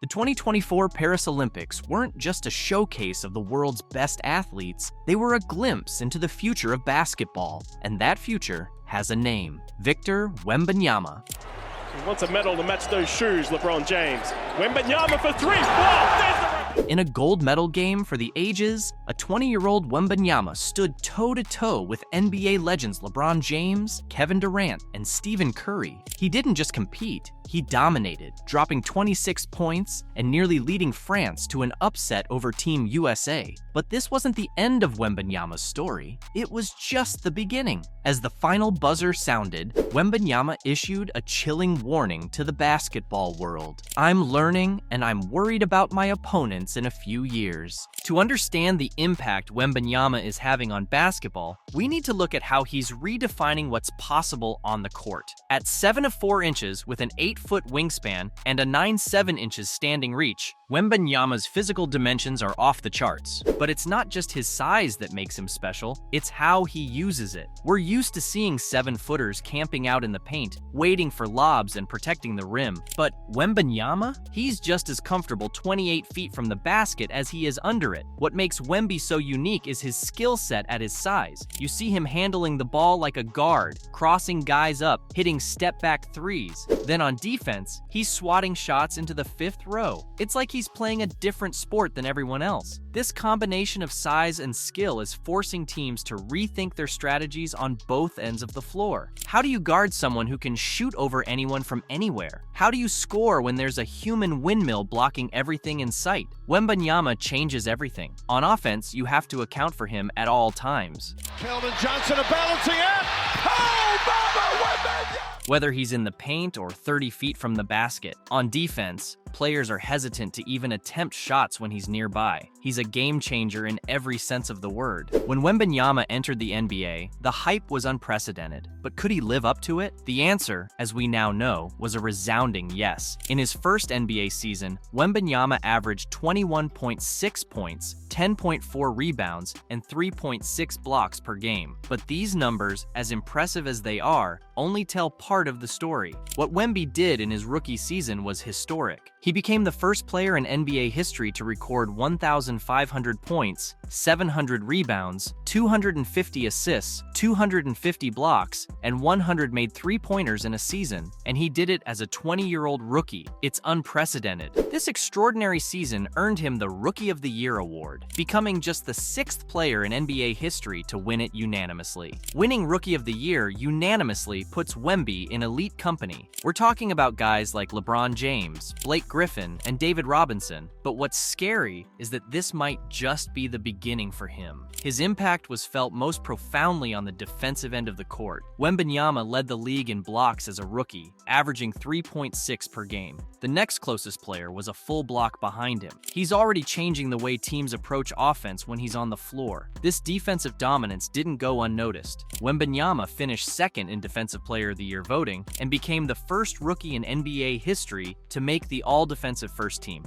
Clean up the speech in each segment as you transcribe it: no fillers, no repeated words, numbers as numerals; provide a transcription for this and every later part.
The 2024 Paris Olympics weren't just a showcase of the world's best athletes, they were a glimpse into the future of basketball. And that future has a name: Victor Wembanyama. He wants a medal to match those shoes, LeBron James. Wembanyama for three. Whoa, there's the... In a gold medal game for the ages, a 20-year-old Wembanyama stood toe-to-toe with NBA legends LeBron James, Kevin Durant, and Stephen Curry. He didn't just compete, he dominated, dropping 26 points and nearly leading France to an upset over Team USA. But this wasn't the end of Wembanyama's story. It was just the beginning. As the final buzzer sounded, Wembanyama issued a chilling warning to the basketball world. "I'm learning, and I'm worried about my opponents in a few years." To understand the impact Wembanyama is having on basketball, we need to look at how he's redefining what's possible on the court. At 7'4" with an 8-foot wingspan and a 9'7" standing reach, Wembanyama's physical dimensions are off the charts. But it's not just his size that makes him special, it's how he uses it. We're used to seeing 7-footers camping out in the paint, waiting for lobs and protecting the rim. But Wembanyama? He's just as comfortable 28 feet from the basket as he is under it. What makes Wemby so unique is his skill set at his size. You see him handling the ball like a guard, crossing guys up, hitting step-back threes. Then on defense, he's swatting shots into the 5th row. It's like he's playing a different sport than everyone else. This combination of size and skill is forcing teams to rethink their strategies on both ends of the floor. How do you guard someone who can shoot over anyone from anywhere? How do you score when there's a human windmill blocking everything in sight? Wembanyama changes everything. On offense, you have to account for him at all times. Keldon Johnson a balancing act. Oh, Mama, Wembanyama! Whether he's in the paint or 30 feet from the basket. On defense, players are hesitant to even attempt shots when he's nearby. He's a game changer in every sense of the word. When Wembanyama entered the NBA, the hype was unprecedented. But could he live up to it? The answer, as we now know, was a resounding yes. In his first NBA season, Wembanyama averaged 21.6 points, 10.4 rebounds, and 3.6 blocks per game. But these numbers, as impressive as they are, only tell part of the story. What Wemby did in his rookie season was historic. He became the first player in NBA history to record 1,500 points, 700 rebounds, 250 assists, 250 blocks, and 100 made three-pointers in a season. And he did it as a 20-year-old rookie. It's unprecedented. This extraordinary season earned him the Rookie of the Year award, becoming just the 6th player in NBA history to win it unanimously. Winning Rookie of the Year unanimously puts Wemby in elite company. We're talking about guys like LeBron James, Blake Griffin, and David Robinson. But what's scary is that this might just be the beginning for him. His impact was felt most profoundly on the defensive end of the court. Wembanyama led the league in blocks as a rookie, averaging 3.6 per game. The next closest player was a full block behind him. He's already changing the way teams approach offense when he's on the floor. This defensive dominance didn't go unnoticed. Wembanyama finished 2nd in Defensive Player of the Year voting and became the first rookie in NBA history to make the All-Defensive First Team.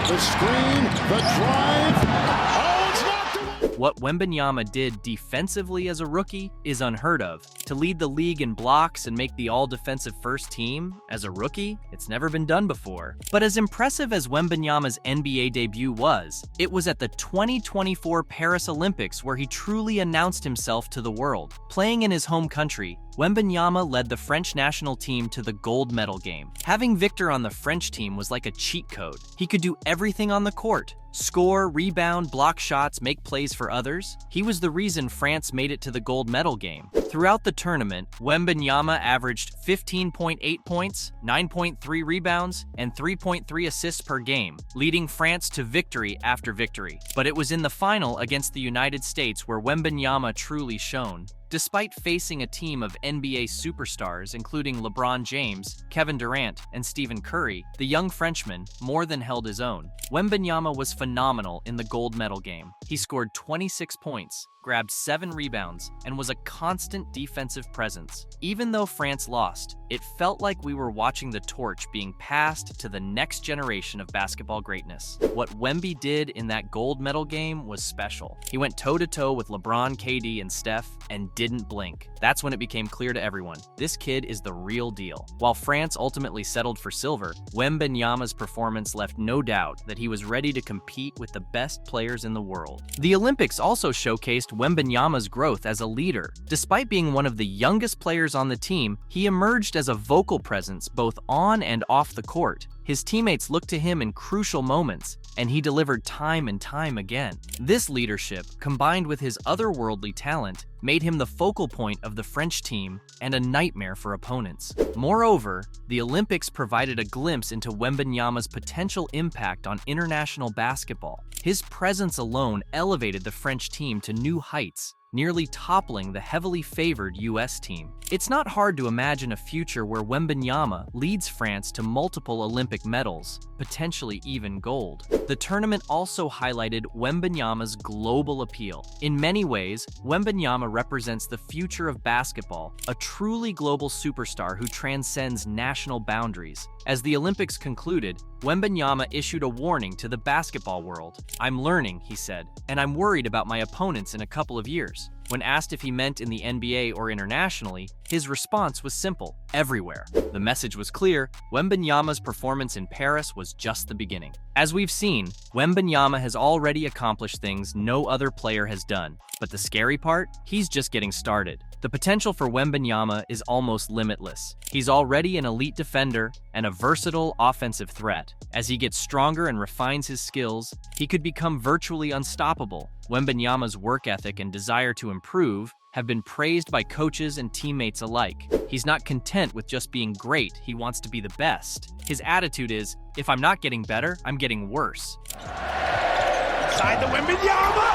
The screen, the drive. Oh, it's knocked away. What Wembanyama did defensively as a rookie is unheard of. To lead the league in blocks and make the All-Defensive First Team as a rookie, it's never been done before. But as impressive as Wembanyama's NBA debut was, it was at the 2024 Paris Olympics where he truly announced himself to the world. Playing in his home country, Wembanyama led the French national team to the gold medal game. Having Victor on the French team was like a cheat code. He could do everything on the court: score, rebound, block shots, make plays for others. He was the reason France made it to the gold medal game. Throughout the tournament, Wembanyama averaged 15.8 points, 9.3 rebounds, and 3.3 assists per game, leading France to victory after victory. But it was in the final against the United States where Wembanyama truly shone. Despite facing a team of NBA superstars including LeBron James, Kevin Durant, and Stephen Curry, the young Frenchman more than held his own. Wembanyama was phenomenal in the gold medal game. He scored 26 points, grabbed 7 rebounds, and was a constant defensive presence. Even though France lost, it felt like we were watching the torch being passed to the next generation of basketball greatness. What Wemby did in that gold medal game was special. He went toe-to-toe with LeBron, KD, and Steph, and didn't blink. That's when it became clear to everyone, this kid is the real deal. While France ultimately settled for silver, Wembanyama's performance left no doubt that he was ready to compete with the best players in the world. The Olympics also showcased Wembanyama's growth as a leader. Despite being one of the youngest players on the team, he emerged as a vocal presence both on and off the court. His teammates looked to him in crucial moments, and he delivered time and time again. This leadership, combined with his otherworldly talent, made him the focal point of the French team and a nightmare for opponents. Moreover, the Olympics provided a glimpse into Wembanyama's potential impact on international basketball. His presence alone elevated the French team to new heights, nearly toppling the heavily favored US team. It's not hard to imagine a future where Wembanyama leads France to multiple Olympic medals, potentially even gold. The tournament also highlighted Wembanyama's global appeal. In many ways, Wembanyama represents the future of basketball, a truly global superstar who transcends national boundaries. As the Olympics concluded, Wembanyama issued a warning to the basketball world. "I'm learning," he said, "and I'm worried about my opponents in a couple of years." When asked if he meant in the NBA or internationally, his response was simple: everywhere. The message was clear: Wembanyama's performance in Paris was just the beginning. As we've seen, Wembanyama has already accomplished things no other player has done. But the scary part? He's just getting started. The potential for Wembanyama is almost limitless. He's already an elite defender and a versatile offensive threat. As he gets stronger and refines his skills, he could become virtually unstoppable. Wembanyama's work ethic and desire to improve have been praised by coaches and teammates alike. He's not content with just being great, he wants to be the best. His attitude is, if I'm not getting better, I'm getting worse. Inside the Wembanyama!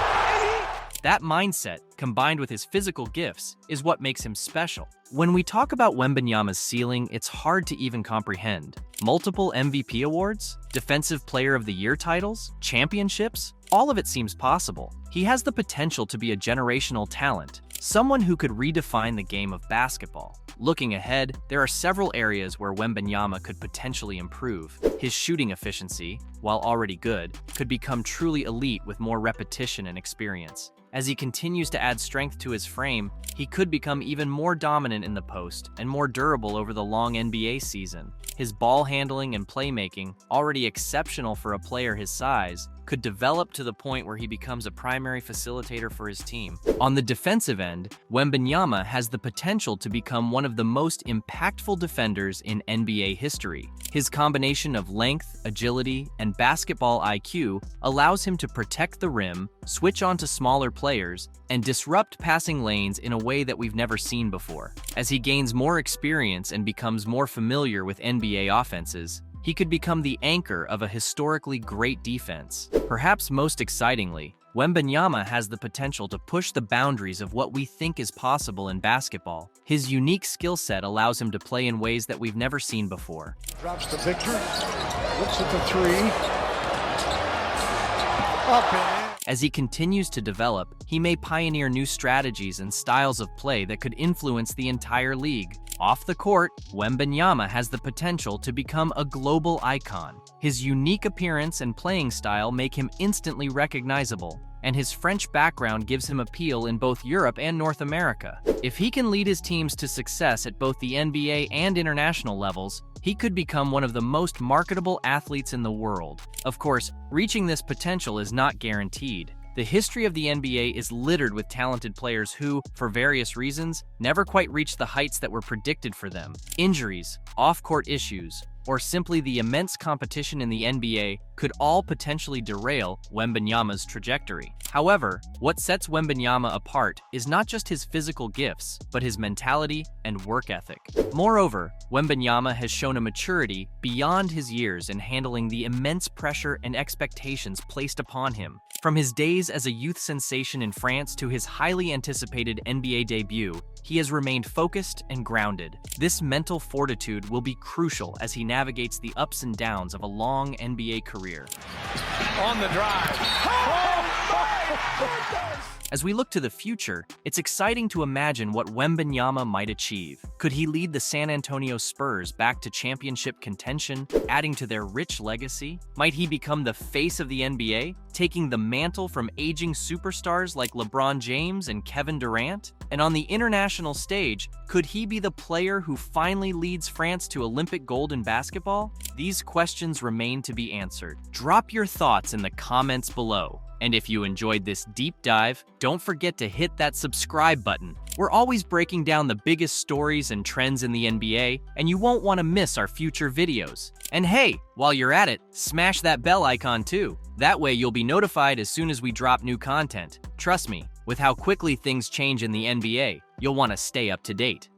That mindset, combined with his physical gifts, is what makes him special. When we talk about Wembanyama's ceiling, it's hard to even comprehend. Multiple MVP awards, Defensive Player of the Year titles, championships, all of it seems possible. He has the potential to be a generational talent, someone who could redefine the game of basketball. Looking ahead, there are several areas where Wembanyama could potentially improve. His shooting efficiency, while already good, could become truly elite with more repetition and experience. As he continues to add strength to his frame, he could become even more dominant in the post and more durable over the long NBA season. His ball handling and playmaking, already exceptional for a player his size, could develop to the point where he becomes a primary facilitator for his team. On the defensive end, Wembanyama has the potential to become one of the most impactful defenders in NBA history. His combination of length, agility, and basketball IQ allows him to protect the rim, switch onto smaller players, and disrupt passing lanes in a way that we've never seen before. As he gains more experience and becomes more familiar with NBA offenses, he could become the anchor of a historically great defense. Perhaps most excitingly, Wembanyama has the potential to push the boundaries of what we think is possible in basketball. His unique skill set allows him to play in ways that we've never seen before. Drops to Victor, looks at the three. Up and in. As he continues to develop, he may pioneer new strategies and styles of play that could influence the entire league. Off the court, Wembanyama has the potential to become a global icon. His unique appearance and playing style make him instantly recognizable, and his French background gives him appeal in both Europe and North America. If he can lead his teams to success at both the NBA and international levels, he could become one of the most marketable athletes in the world. Of course, reaching this potential is not guaranteed. The history of the NBA is littered with talented players who, for various reasons, never quite reached the heights that were predicted for them. Injuries, off-court issues, or simply the immense competition in the NBA could all potentially derail Wembanyama's trajectory. However, what sets Wembanyama apart is not just his physical gifts, but his mentality and work ethic. Moreover, Wembanyama has shown a maturity beyond his years in handling the immense pressure and expectations placed upon him. From his days as a youth sensation in France to his highly anticipated NBA debut, he has remained focused and grounded. This mental fortitude will be crucial as he navigates the ups and downs of a long NBA career. On the drive. As we look to the future, it's exciting to imagine what Wembanyama might achieve. Could he lead the San Antonio Spurs back to championship contention, adding to their rich legacy? Might he become the face of the NBA, taking the mantle from aging superstars like LeBron James and Kevin Durant? And on the international stage, could he be the player who finally leads France to Olympic gold in basketball? These questions remain to be answered. Drop your thoughts in the comments below. And if you enjoyed this deep dive, don't forget to hit that subscribe button. We're always breaking down the biggest stories and trends in the NBA, and you won't want to miss our future videos. And hey, while you're at it, smash that bell icon too. That way you'll be notified as soon as we drop new content. Trust me, with how quickly things change in the NBA, you'll want to stay up to date.